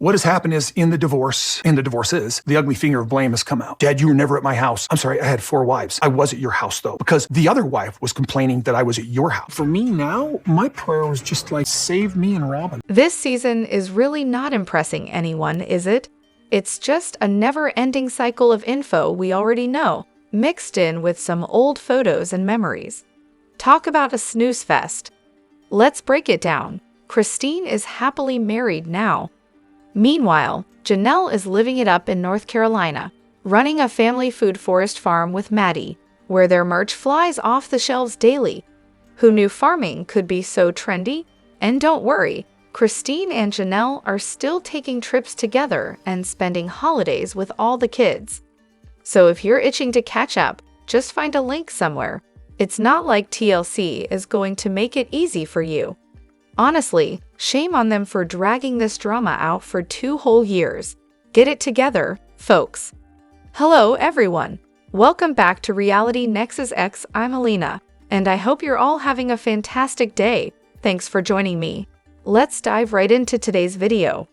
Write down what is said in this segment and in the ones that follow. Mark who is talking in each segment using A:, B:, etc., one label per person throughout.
A: What has happened is in the divorce, the ugly finger of blame has come out. Dad, you were never at my house. I'm sorry, I had 4 wives. I was at your house though, because the other wife was complaining that I was at your house.
B: For me now, my prayer was just like, save me and Robyn.
C: This season is really not impressing anyone, is it? It's just a never-ending cycle of info we already know, mixed in with some old photos and memories. Talk about a snooze fest. Let's break it down. Christine is happily married now. Meanwhile, Janelle is living it up in North Carolina, running a family food forest farm with Maddie, where their merch flies off the shelves daily. Who knew farming could be so trendy? And don't worry, Christine and Janelle are still taking trips together and spending holidays with all the kids. So if you're itching to catch up, just find a link somewhere. It's not like TLC is going to make it easy for you. Honestly, shame on them for dragging this drama out for 2 whole years. Get it together, folks. Hello, everyone. Welcome back to Reality Nexus X. I'm Elena, and I hope you're all having a fantastic day. Thanks for joining me. Let's dive right into today's video.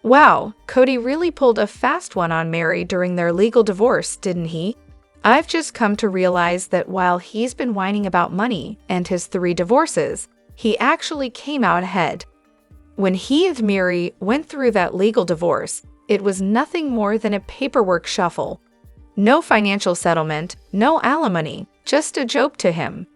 C: Wow, KODY really pulled a fast one on Meri during their legal divorce, didn't he? I've just come to realize that while he's been whining about money and his 3 divorces, he actually came out ahead. When he and Meri went through that legal divorce, it was nothing more than a paperwork shuffle. No financial settlement, no alimony, just a joke to him.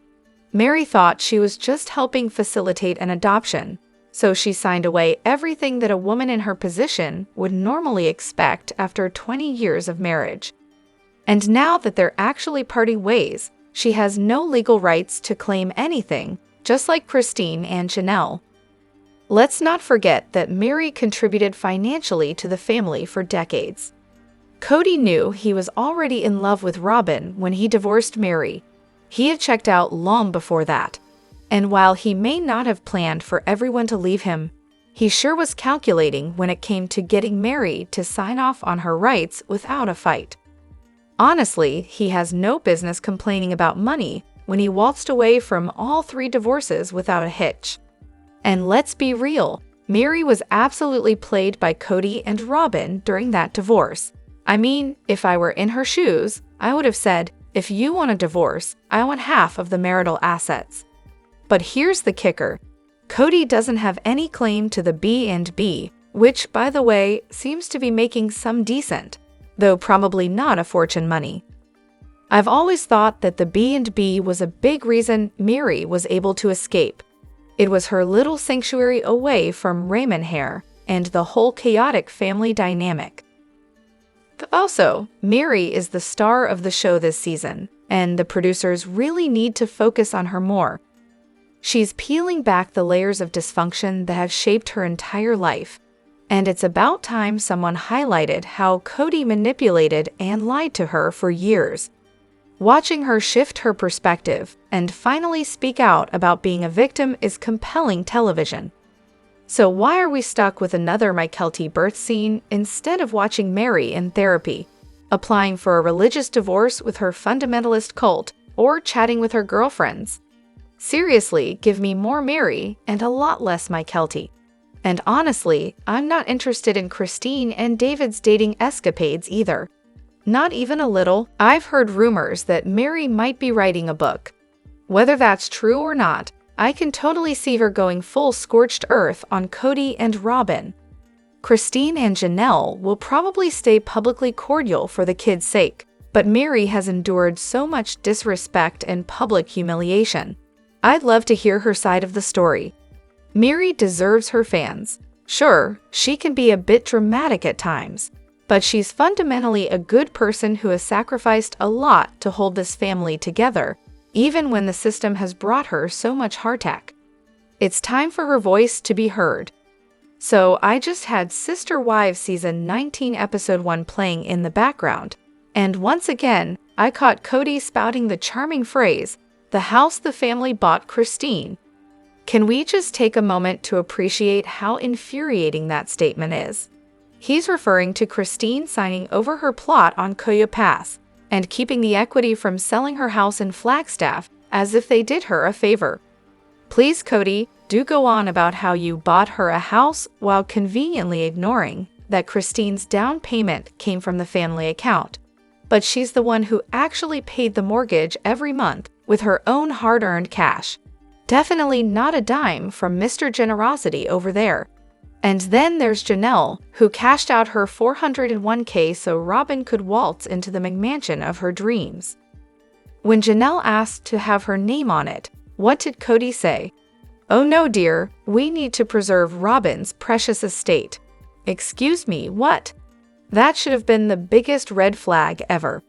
C: Meri thought she was just helping facilitate an adoption, so she signed away everything that a woman in her position would normally expect after 20 years of marriage. And now that they're actually parting ways, she has no legal rights to claim anything, just like Christine and Janelle. Let's not forget that Meri contributed financially to the family for decades. KODY knew he was already in love with Robyn when he divorced Meri. He had checked out long before that. And while he may not have planned for everyone to leave him, he sure was calculating when it came to getting Meri to sign off on her rights without a fight. Honestly, he has no business complaining about money when he waltzed away from all 3 divorces without a hitch. And let's be real, Meri was absolutely played by KODY and Robyn during that divorce. I mean, if I were in her shoes, I would have said, if you want a divorce, I want half of the marital assets. But here's the kicker. KODY doesn't have any claim to the B&B, which, by the way, seems to be making some decent, though probably not a fortune money. I've always thought that the B&B was a big reason Meri was able to escape. It was her little sanctuary away from Raymond hair and the whole chaotic family dynamic. But also, Meri is the star of the show this season, and the producers really need to focus on her more. She's peeling back the layers of dysfunction that have shaped her entire life, and it's about time someone highlighted how KODY manipulated and lied to her for years. Watching her shift her perspective and finally speak out about being a victim is compelling television. So why are we stuck with another Mykelti birth scene instead of watching Meri in therapy, applying for a religious divorce with her fundamentalist cult, or chatting with her girlfriends? Seriously, give me more Meri and a lot less Mykelti. And honestly, I'm not interested in Christine and David's dating escapades either. Not even a little. I've heard rumors that Meri might be writing a book. Whether that's true or not, I can totally see her going full scorched earth on KODY and Robyn. Christine and Janelle will probably stay publicly cordial for the kids' sake, but Meri has endured so much disrespect and public humiliation. I'd love to hear her side of the story. Meri deserves her fans. Sure, she can be a bit dramatic at times, but she's fundamentally a good person who has sacrificed a lot to hold this family together, even when the system has brought her so much heartache. It's time for her voice to be heard. So I just had Sister Wives Season 19 Episode 1 playing in the background, and once again, I caught KODY spouting the charming phrase, "The house the family bought Christine." Can we just take a moment to appreciate how infuriating that statement is? He's referring to Christine signing over her plot on Koyo Pass and keeping the equity from selling her house in Flagstaff as if they did her a favor. Please, KODY, do go on about how you bought her a house while conveniently ignoring that Christine's down payment came from the family account. But she's the one who actually paid the mortgage every month with her own hard-earned cash. Definitely not a dime from Mr. Generosity over there. And then there's Janelle, who cashed out her $401k so Robyn could waltz into the McMansion of her dreams. When Janelle asked to have her name on it, what did KODY say? "Oh no, dear, we need to preserve Robyn's precious estate." Excuse me, what? That should have been the biggest red flag ever.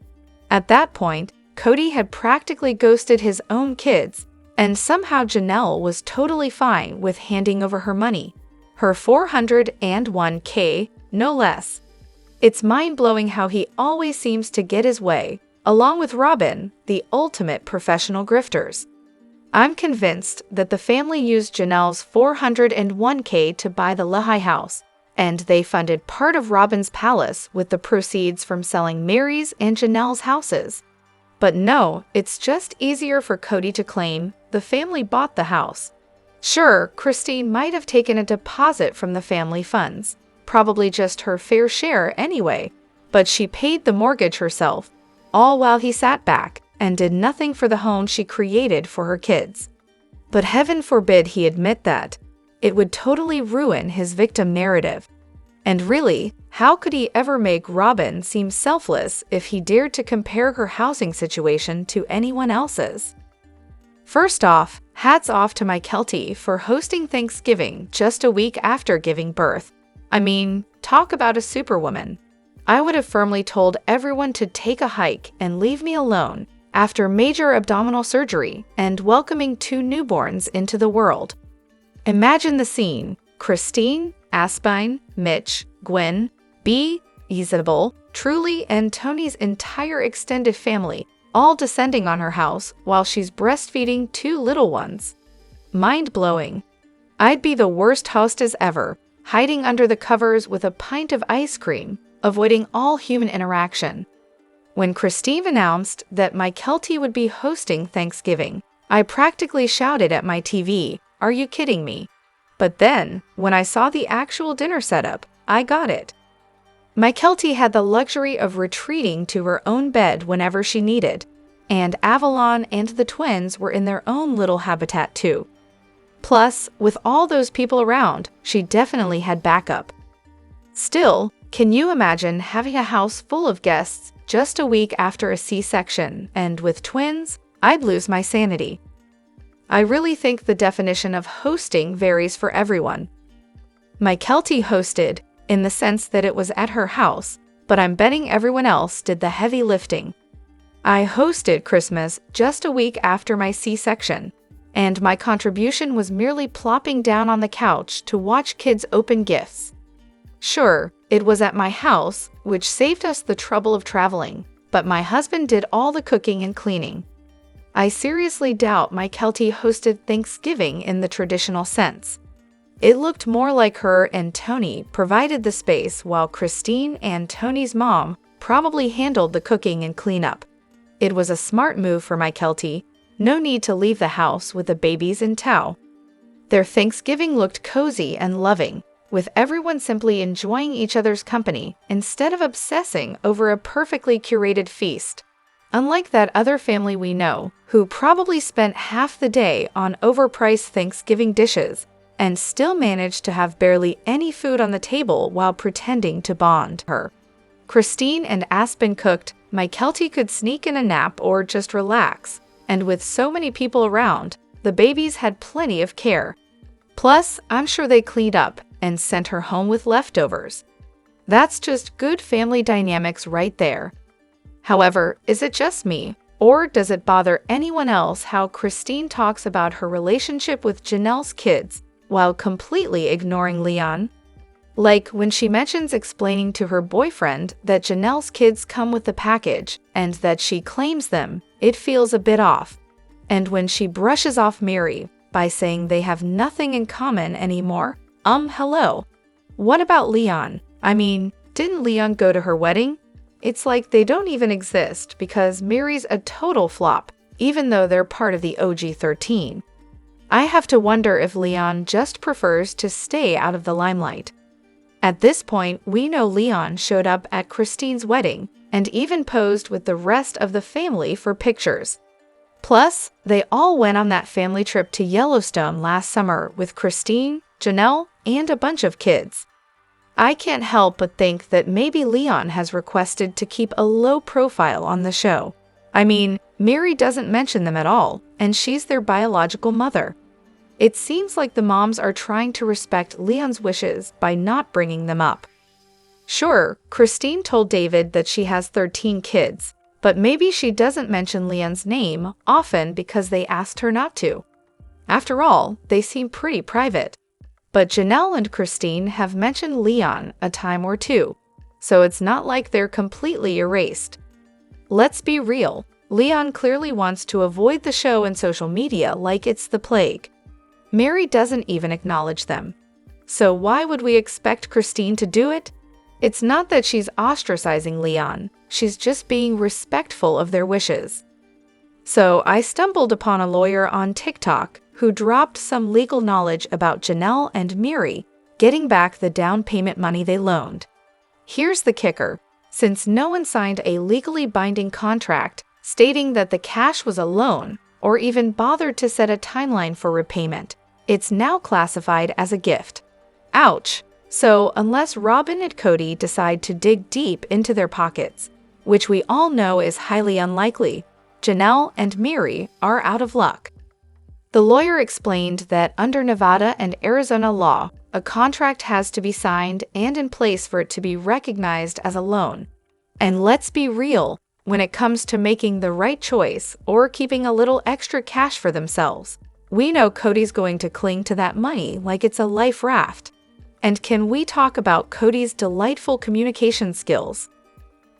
C: At that point, KODY had practically ghosted his own kids, and somehow Janelle was totally fine with handing over her money. Her $401k, no less. It's mind-blowing how he always seems to get his way, along with Robyn, the ultimate professional grifters. I'm convinced that the family used Janelle's $401k to buy the Lehigh house, and they funded part of Robyn's palace with the proceeds from selling Meri's and Janelle's houses. But no, it's just easier for KODY to claim the family bought the house. Sure, Christine might have taken a deposit from the family funds, probably just her fair share anyway, but she paid the mortgage herself, all while he sat back and did nothing for the home she created for her kids. But heaven forbid he admit that. It would totally ruin his victim narrative. And really, how could he ever make Robyn seem selfless if he dared to compare her housing situation to anyone else's? First off, hats off to KODY for hosting Thanksgiving just a week after giving birth. I mean, talk about a superwoman. I would have firmly told everyone to take a hike and leave me alone after major abdominal surgery and welcoming 2 newborns into the world. Imagine the scene: Christine, Aspine, Mitch, Gwen, B, Isabel, Truly, and Tony's entire extended family all descending on her house while she's breastfeeding 2 little ones. Mind-blowing. I'd be the worst hostess ever, hiding under the covers with a pint of ice cream, avoiding all human interaction. When Christine announced that KODY would be hosting Thanksgiving, I practically shouted at my TV, "Are you kidding me?" But then, when I saw the actual dinner setup, I got it. KODY had the luxury of retreating to her own bed whenever she needed, and Avalon and the twins were in their own little habitat too. Plus, with all those people around, she definitely had backup. Still, can you imagine having a house full of guests just a week after a C-section, and with twins? I'd lose my sanity. I really think the definition of hosting varies for everyone. KODY hosted, in the sense that it was at her house, but I'm betting everyone else did the heavy lifting. I hosted Christmas just a week after my C-section, and my contribution was merely plopping down on the couch to watch kids open gifts. Sure, it was at my house, which saved us the trouble of traveling, but my husband did all the cooking and cleaning. I seriously doubt KODY hosted Thanksgiving in the traditional sense. It looked more like her and Tony provided the space while Christine and Tony's mom probably handled the cooking and cleanup. It was a smart move for KODY. No need to leave the house with the babies in tow. Their Thanksgiving looked cozy and loving, with everyone simply enjoying each other's company instead of obsessing over a perfectly curated feast. Unlike that other family we know, who probably spent half the day on overpriced Thanksgiving dishes and still managed to have barely any food on the table while pretending to bond her. Christine and Aspen cooked, KODY could sneak in a nap or just relax, and with so many people around, the babies had plenty of care. Plus, I'm sure they cleaned up and sent her home with leftovers. That's just good family dynamics right there. However, is it just me, or does it bother anyone else how Christine talks about her relationship with Janelle's kids while completely ignoring Leon? Like when she mentions explaining to her boyfriend that Janelle's kids come with the package and that she claims them, it feels a bit off. And when she brushes off Meri by saying they have nothing in common anymore, hello. What about Leon? I mean, didn't Leon go to her wedding? It's like they don't even exist because Meri's a total flop, even though they're part of the OG 13. I have to wonder if Leon just prefers to stay out of the limelight. At this point, we know Leon showed up at Christine's wedding and even posed with the rest of the family for pictures. Plus, they all went on that family trip to Yellowstone last summer with Christine, Janelle, and a bunch of kids. I can't help but think that maybe Leon has requested to keep a low profile on the show. I mean, Meri doesn't mention them at all, and she's their biological mother. It seems like the moms are trying to respect Leon's wishes by not bringing them up. Sure, Christine told David that she has 13 kids, but maybe she doesn't mention Leon's name often because they asked her not to. After all, they seem pretty private. But Janelle and Christine have mentioned Leon a time or two, so it's not like they're completely erased. Let's be real, Leon clearly wants to avoid the show and social media like it's the plague. Meri doesn't even acknowledge them. So why would we expect Christine to do it? It's not that she's ostracizing Leon, she's just being respectful of their wishes. So I stumbled upon a lawyer on TikTok who dropped some legal knowledge about Janelle and Meri getting back the down payment money they loaned. Here's the kicker. Since no one signed a legally binding contract stating that the cash was a loan or even bothered to set a timeline for repayment, it's now classified as a gift. Ouch! So unless Robyn and KODY decide to dig deep into their pockets, which we all know is highly unlikely, Janelle and Meri are out of luck. The lawyer explained that under Nevada and Arizona law, a contract has to be signed and in place for it to be recognized as a loan. And let's be real, when it comes to making the right choice or keeping a little extra cash for themselves, we know KODY's going to cling to that money like it's a life raft. And can we talk about KODY's delightful communication skills?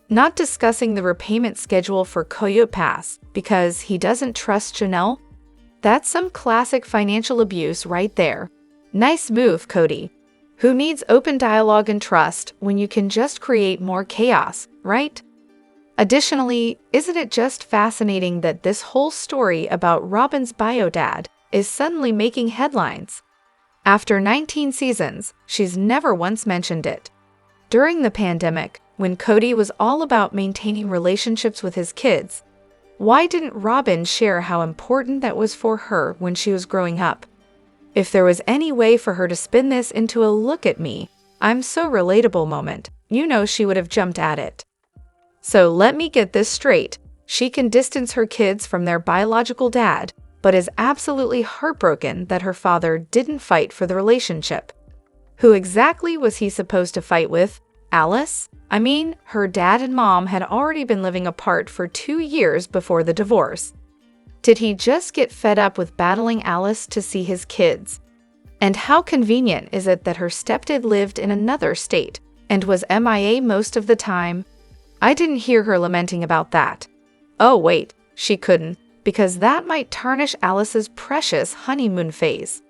C: Not discussing the repayment schedule for Coyote Pass because he doesn't trust Janelle? That's some classic financial abuse right there. Nice move, KODY. Who needs open dialogue and trust when you can just create more chaos, right? Additionally, isn't it just fascinating that this whole story about Robyn's bio dad is suddenly making headlines? After 19 seasons, she's never once mentioned it. During the pandemic, when KODY was all about maintaining relationships with his kids, why didn't Robyn share how important that was for her when she was growing up? If there was any way for her to spin this into a look at me, I'm so relatable moment, you know she would have jumped at it. So let me get this straight. She can distance her kids from their biological dad, but is absolutely heartbroken that her father didn't fight for the relationship. Who exactly was he supposed to fight with? Alice? I mean, her dad and mom had already been living apart for 2 years before the divorce. Did he just get fed up with battling Alice to see his kids? And how convenient is it that her stepdad lived in another state and was MIA most of the time? I didn't hear her lamenting about that. Oh wait, she couldn't, because that might tarnish Alice's precious honeymoon phase.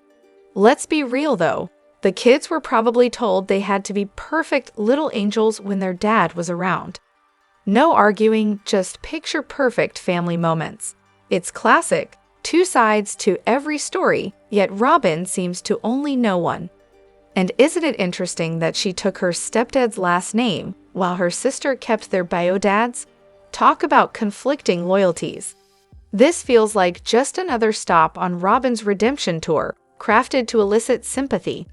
C: Let's be real though, the kids were probably told they had to be perfect little angels when their dad was around. No arguing, just picture-perfect family moments. It's classic, 2 sides to every story, yet Robyn seems to only know one. And isn't it interesting that she took her stepdad's last name while her sister kept their bio dads? Talk about conflicting loyalties. This feels like just another stop on Robyn's redemption tour, crafted to elicit sympathy.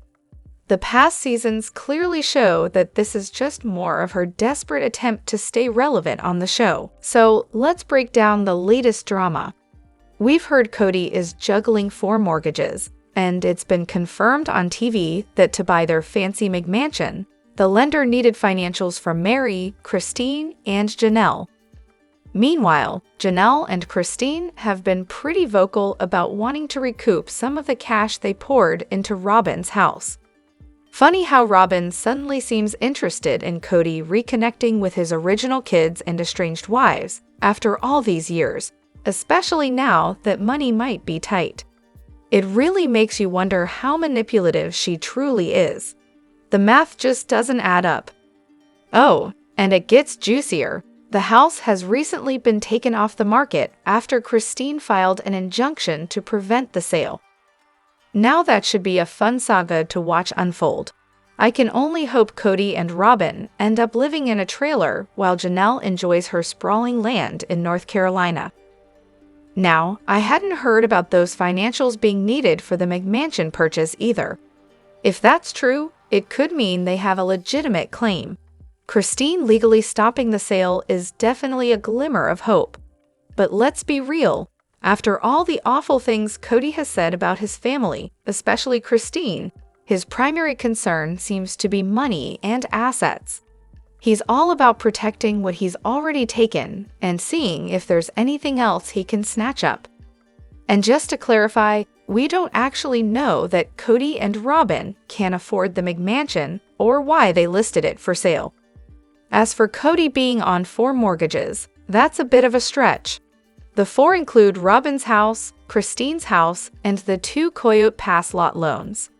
C: The past seasons clearly show that this is just more of her desperate attempt to stay relevant on the show. So let's break down the latest drama. We've heard KODY is juggling 4 mortgages, and it's been confirmed on TV that to buy their fancy McMansion, the lender needed financials from Meri, Christine, and Janelle. Meanwhile, Janelle and Christine have been pretty vocal about wanting to recoup some of the cash they poured into Robyn's house. Funny how Robyn suddenly seems interested in KODY reconnecting with his original kids and estranged wives after all these years, especially now that money might be tight. It really makes you wonder how manipulative she truly is. The math just doesn't add up. Oh, and it gets juicier. The house has recently been taken off the market after Christine filed an injunction to prevent the sale. Now that should be a fun saga to watch unfold. I can only hope KODY and Robyn end up living in a trailer while Janelle enjoys her sprawling land in North Carolina. Now, I hadn't heard about those financials being needed for the McMansion purchase either. If that's true, it could mean they have a legitimate claim. Christine legally stopping the sale is definitely a glimmer of hope. But let's be real. After all the awful things KODY has said about his family, especially Christine, his primary concern seems to be money and assets. He's all about protecting what he's already taken and seeing if there's anything else he can snatch up. And just to clarify, we don't actually know that KODY and Robyn can't afford the McMansion or why they listed it for sale. As for KODY being on 4 mortgages, that's a bit of a stretch. The 4 include Robyn's house, Christine's house, and the 2 Coyote Pass lot loans.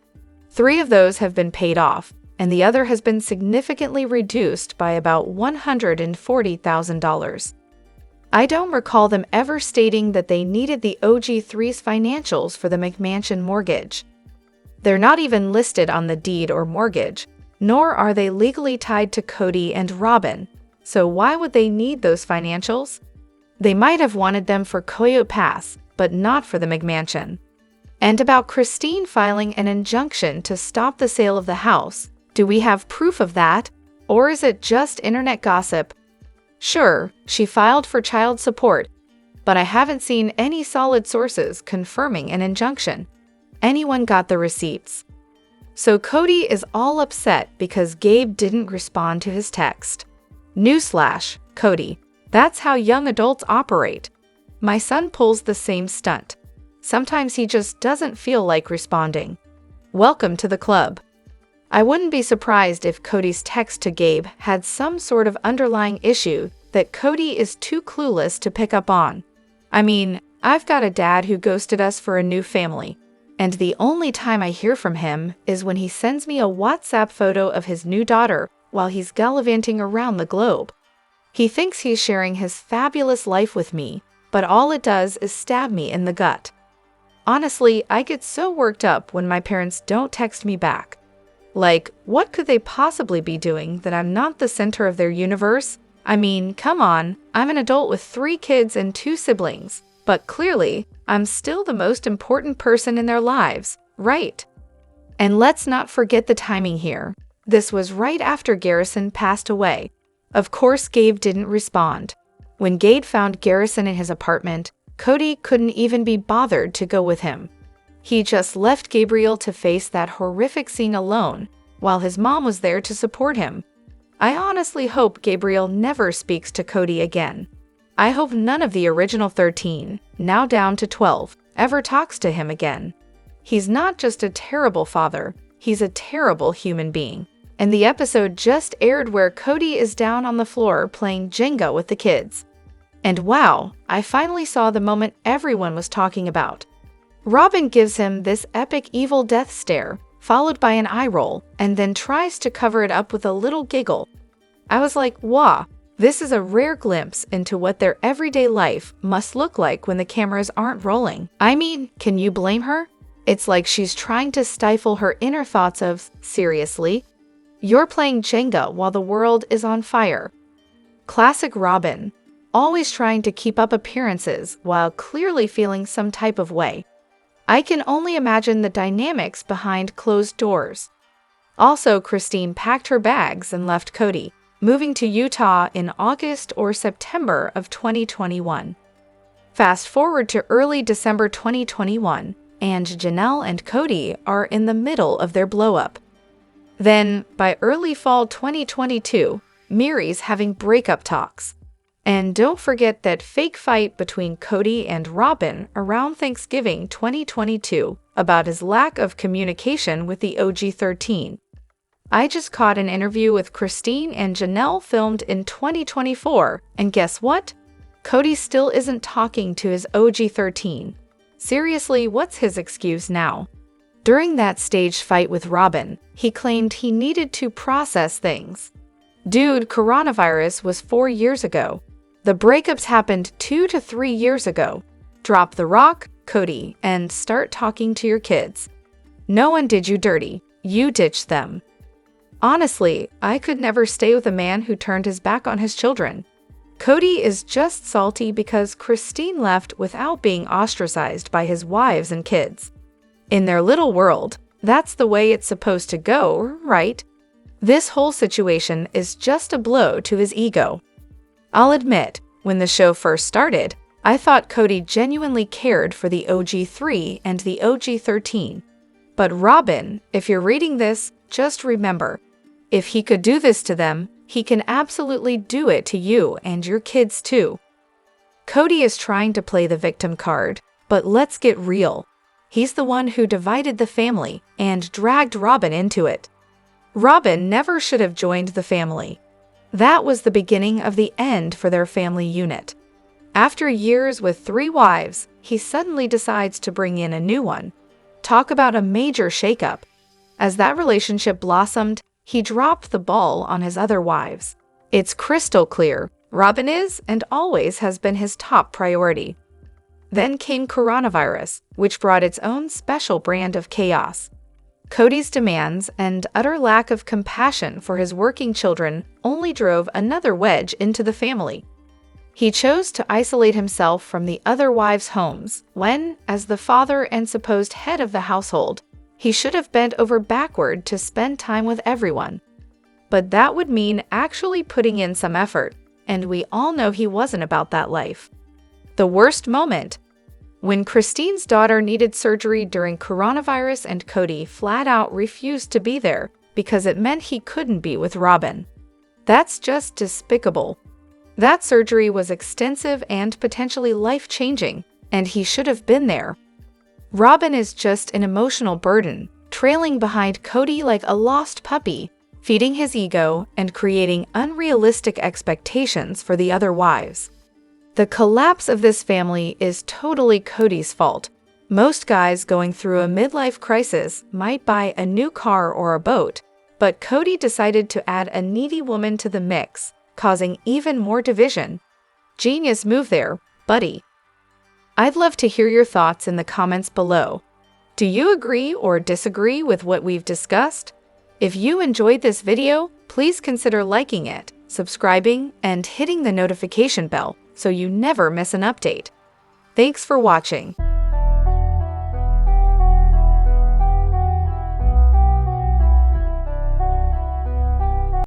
C: 3 of those have been paid off, and the other has been significantly reduced by about $140,000. I don't recall them ever stating that they needed the OG3's financials for the McMansion mortgage. They're not even listed on the deed or mortgage, nor are they legally tied to KODY and Robyn, so why would they need those financials? They might have wanted them for Coyote Pass, but not for the McMansion. And about Christine filing an injunction to stop the sale of the house, do we have proof of that, or is it just internet gossip? Sure, she filed for child support, but I haven't seen any solid sources confirming an injunction. Anyone got the receipts? So KODY is all upset because Gabe didn't respond to his text. Newsflash, KODY. That's how young adults operate. My son pulls the same stunt. Sometimes he just doesn't feel like responding. Welcome to the club. I wouldn't be surprised if KODY's text to Gabe had some sort of underlying issue that KODY is too clueless to pick up on. I mean, I've got a dad who ghosted us for a new family, and the only time I hear from him is when he sends me a WhatsApp photo of his new daughter while he's gallivanting around the globe. He thinks he's sharing his fabulous life with me, but all it does is stab me in the gut. Honestly, I get so worked up when my parents don't text me back. Like, what could they possibly be doing that I'm not the center of their universe? I mean, come on, I'm an adult with 3 kids and 2 siblings, but clearly, I'm still the most important person in their lives, right? And let's not forget the timing here. This was right after Garrison passed away. Of course, Gabe didn't respond. When Gabe found Garrison in his apartment, KODY couldn't even be bothered to go with him. He just left Gabriel to face that horrific scene alone, while his mom was there to support him. I honestly hope Gabriel never speaks to KODY again. I hope none of the original 13, now down to 12, ever talks to him again. He's not just a terrible father, he's a terrible human being. And the episode just aired where KODY is down on the floor playing Jenga with the kids. And wow, I finally saw the moment everyone was talking about. Robyn gives him this epic evil death stare, followed by an eye roll, and then tries to cover it up with a little giggle. I was like, wow, this is a rare glimpse into what their everyday life must look like when the cameras aren't rolling. I mean, can you blame her? It's like she's trying to stifle her inner thoughts of, seriously? You're playing Jenga while the world is on fire. Classic Robyn, always trying to keep up appearances while clearly feeling some type of way. I can only imagine the dynamics behind closed doors. Also, Christine packed her bags and left KODY, moving to Utah in August or September of 2021. Fast forward to early December 2021, and Janelle and KODY are in the middle of their blow-up. Then, by early fall 2022, Meri's having breakup talks. And don't forget that fake fight between KODY and Robyn around Thanksgiving 2022 about his lack of communication with the OG13. I just caught an interview with Christine and Janelle filmed in 2024, and guess what? KODY still isn't talking to his OG13. Seriously, what's his excuse now? During that staged fight with Robyn, he claimed he needed to process things. Dude, coronavirus was 4 years ago. The breakups happened 2 to 3 years ago. Drop the rock, KODY, and start talking to your kids. No one did you dirty. You ditched them. Honestly, I could never stay with a man who turned his back on his children. KODY is just salty because Christine left without being ostracized by his wives and kids. In their little world, that's the way it's supposed to go, right? This whole situation is just a blow to his ego. I'll admit, when the show first started, I thought KODY genuinely cared for the OG3 and the OG13. But Robyn, if you're reading this, just remember, if he could do this to them, he can absolutely do it to you and your kids too. KODY is trying to play the victim card, but let's get real. He's the one who divided the family and dragged Robyn into it. Robyn never should have joined the family. That was the beginning of the end for their family unit. After years with 3 wives, he suddenly decides to bring in a new one. Talk about a major shakeup. As that relationship blossomed, he dropped the ball on his other wives. It's crystal clear, Robyn is and always has been his top priority. Then came coronavirus, which brought its own special brand of chaos. KODY's demands and utter lack of compassion for his working children only drove another wedge into the family. He chose to isolate himself from the other wives' homes when, as the father and supposed head of the household, he should have bent over backward to spend time with everyone. But that would mean actually putting in some effort, and we all know he wasn't about that life. The worst moment: when Christine's daughter needed surgery during coronavirus and KODY flat out refused to be there because it meant he couldn't be with Robyn. That's just despicable. That surgery was extensive and potentially life-changing, and he should have been there. Robyn is just an emotional burden, trailing behind KODY like a lost puppy, feeding his ego and creating unrealistic expectations for the other wives. The collapse of this family is totally KODY's fault. Most guys going through a midlife crisis might buy a new car or a boat, but KODY decided to add a needy woman to the mix, causing even more division. Genius move there, buddy. I'd love to hear your thoughts in the comments below. Do you agree or disagree with what we've discussed? If you enjoyed this video, please consider liking it, subscribing, and hitting the notification bell so you never miss an update. Thanks for watching.